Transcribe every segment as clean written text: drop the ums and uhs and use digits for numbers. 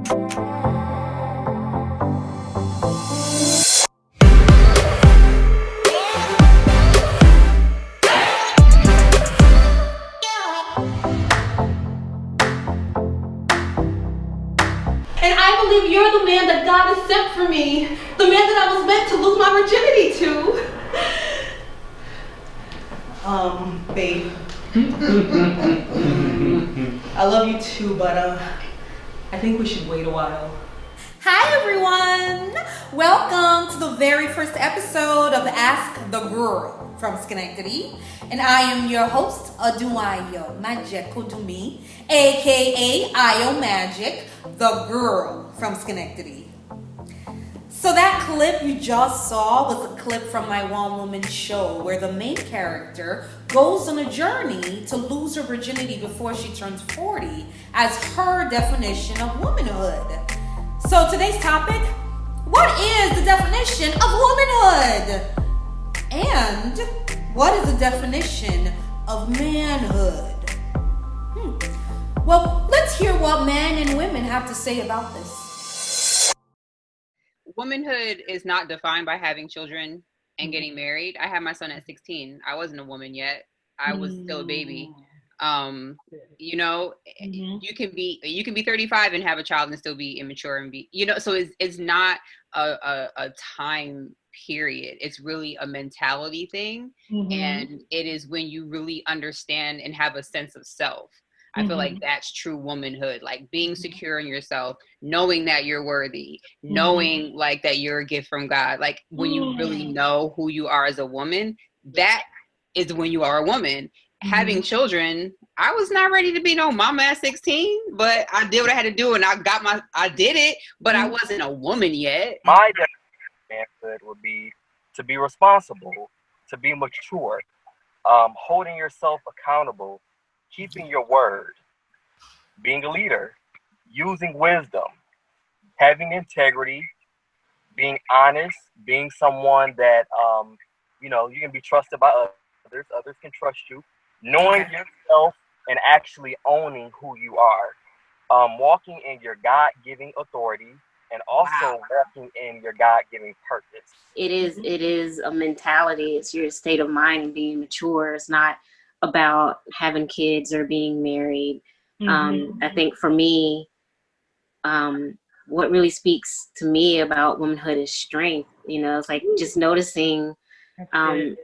And I believe you're the man that God has sent for me, the man that I was meant to lose my virginity to. Babe. I love you too, but I think we should wait a while. Hi everyone! Welcome to the very first episode of Ask the Girl from Schenectady. And I am your host, Aduayo Majekudumi, aka Ayo Magic, the girl from Schenectady. So that clip you just saw was a clip from my One Woman show where the main character goes on a journey to lose her virginity before she turns 40 as her definition of womanhood. So today's topic, what is the definition of womanhood? And what is the definition of manhood? Well, let's hear what men and women have to say about this. Womanhood is not defined by having children and getting married. I had my son at 16. I wasn't a woman yet. I was still a baby. You know, you can be 35 and have a child and still be immature and be, you know, so it's not a time period. It's really a mentality thing. And it is when you really understand and have a sense of self. I feel like that's true womanhood, like being secure in yourself, knowing that you're worthy, knowing like that you're a gift from God. Like when you really know who you are as a woman, that is when you are a woman. Having children, I was not ready to be no mama at 16, but I did what I had to do and I did it, but I wasn't a woman yet. My definition of manhood would be to be responsible, to be mature, holding yourself accountable, keeping your word, being a leader, using wisdom, having integrity, being honest, being someone that, you know, you can be trusted by others, others can trust you, knowing yourself and actually owning who you are, walking in your God-given authority and also walking in your God-given purpose. It is a mentality. It's your state of mind and being mature. It's not about having kids or being married. I think for me, what really speaks to me about womanhood is strength. You know, it's like just noticing,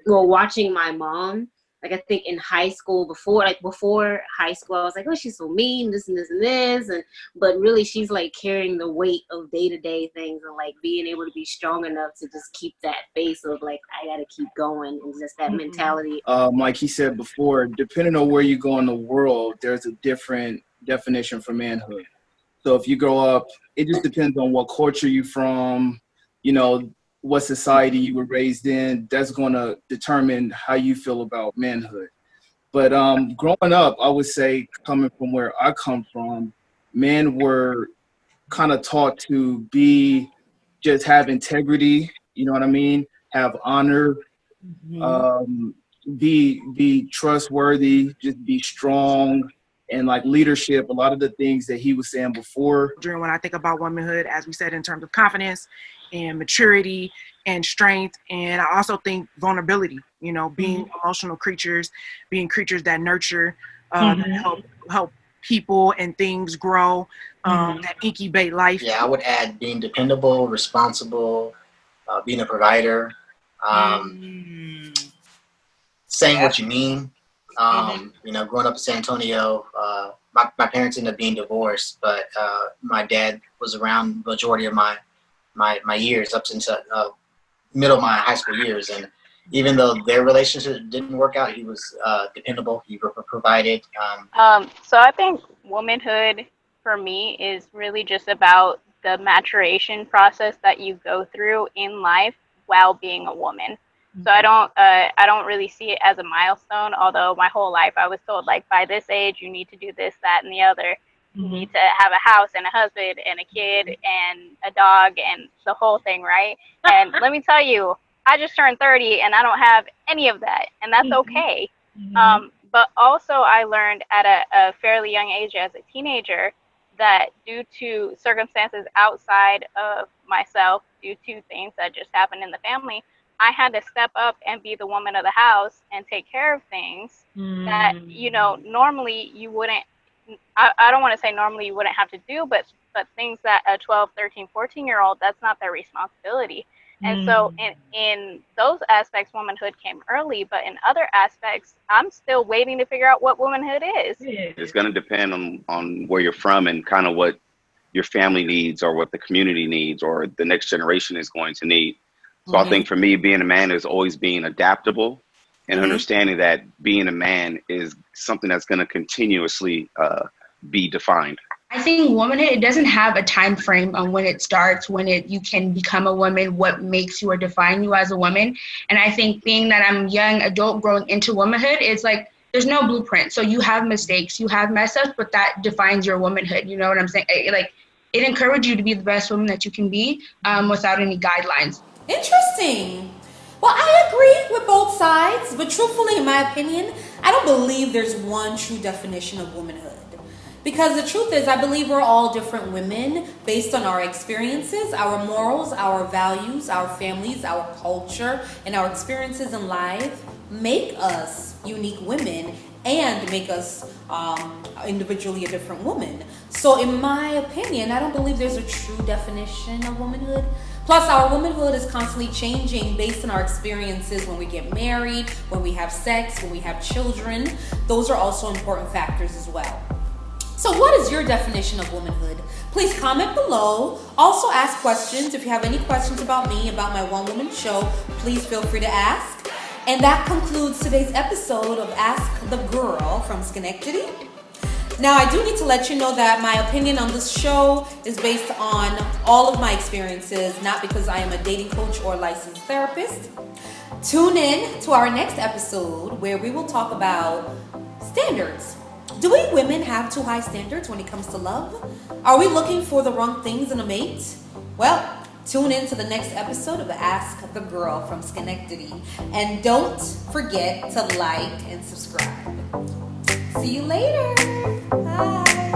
watching my mom. Like I think in high school, before high school, I was like, oh, she's so mean, this and this and this, but really she's like carrying the weight of day-to-day things and like being able to be strong enough to just keep that face of like, I gotta keep going, and just that mentality. Like he said before, depending on where you go in the world, there's a different definition for manhood. So if you grow up, it just depends on what culture you're from, you know, what society you were raised in. That's going to determine how you feel about manhood. But growing up, I would say, coming from where I come from, men were kind of taught to just have integrity, you know what I mean? Have honor, be trustworthy, just be strong, and like leadership, a lot of the things that he was saying before. When I think about womanhood, as we said, in terms of confidence and maturity and strength, and I also think vulnerability, you know, being emotional creatures, being creatures that nurture, that help people and things grow, that incubate life. Yeah, I would add being dependable, responsible, being a provider, saying what you mean. You know, growing up in San Antonio, my parents ended up being divorced, but my dad was around the majority of my years up into middle of my high school years, and even though their relationship didn't work out, he was dependable. He provided. So I think womanhood for me is really just about the maturation process that you go through in life while being a woman. So I don't really see it as a milestone, although my whole life I was told, like, by this age you need to do this, that, and the other. You need to have a house and a husband and a kid and a dog and the whole thing, right? And let me tell you, I just turned 30 and I don't have any of that, and that's okay. But also I learned at a fairly young age as a teenager that due to circumstances outside of myself, due to things that just happened in the family, I had to step up and be the woman of the house and take care of things that, normally you wouldn't, I don't want to say normally you wouldn't have to do, but things that a 12, 13, 14-year-old, that's not their responsibility. And so in those aspects, womanhood came early, but in other aspects, I'm still waiting to figure out what womanhood is. It's going to depend on where you're from and kind of what your family needs or what the community needs or the next generation is going to need. So I think for me, being a man is always being adaptable and understanding that being a man is something that's going to continuously be defined. I think womanhood, it doesn't have a time frame on when it starts, when you can become a woman, what makes you or define you as a woman. And I think being that I'm young adult growing into womanhood, it's like there's no blueprint. So you have mistakes, you have mess ups, but that defines your womanhood. You know what I'm saying? It encourages you to be the best woman that you can be without any guidelines. Interesting. Well, I agree with both sides, but truthfully, in my opinion, I don't believe there's one true definition of womanhood. Because the truth is, I believe we're all different women based on our experiences, our morals, our values, our families, our culture, and our experiences in life make us unique women and make us individually a different woman. So in my opinion, I don't believe there's a true definition of womanhood. Plus, our womanhood is constantly changing based on our experiences when we get married, when we have sex, when we have children. Those are also important factors as well. So what is your definition of womanhood? Please comment below. Also ask questions. If you have any questions about me, about my one-woman show, please feel free to ask. And that concludes today's episode of Ask the Girl from Schenectady. Now, I do need to let you know that my opinion on this show is based on all of my experiences, not because I am a dating coach or licensed therapist. Tune in to our next episode where we will talk about standards. Do we women have too high standards when it comes to love? Are we looking for the wrong things in a mate? Well, tune in to the next episode of Ask the Girl from Schenectady. And don't forget to like and subscribe. See you later. Bye.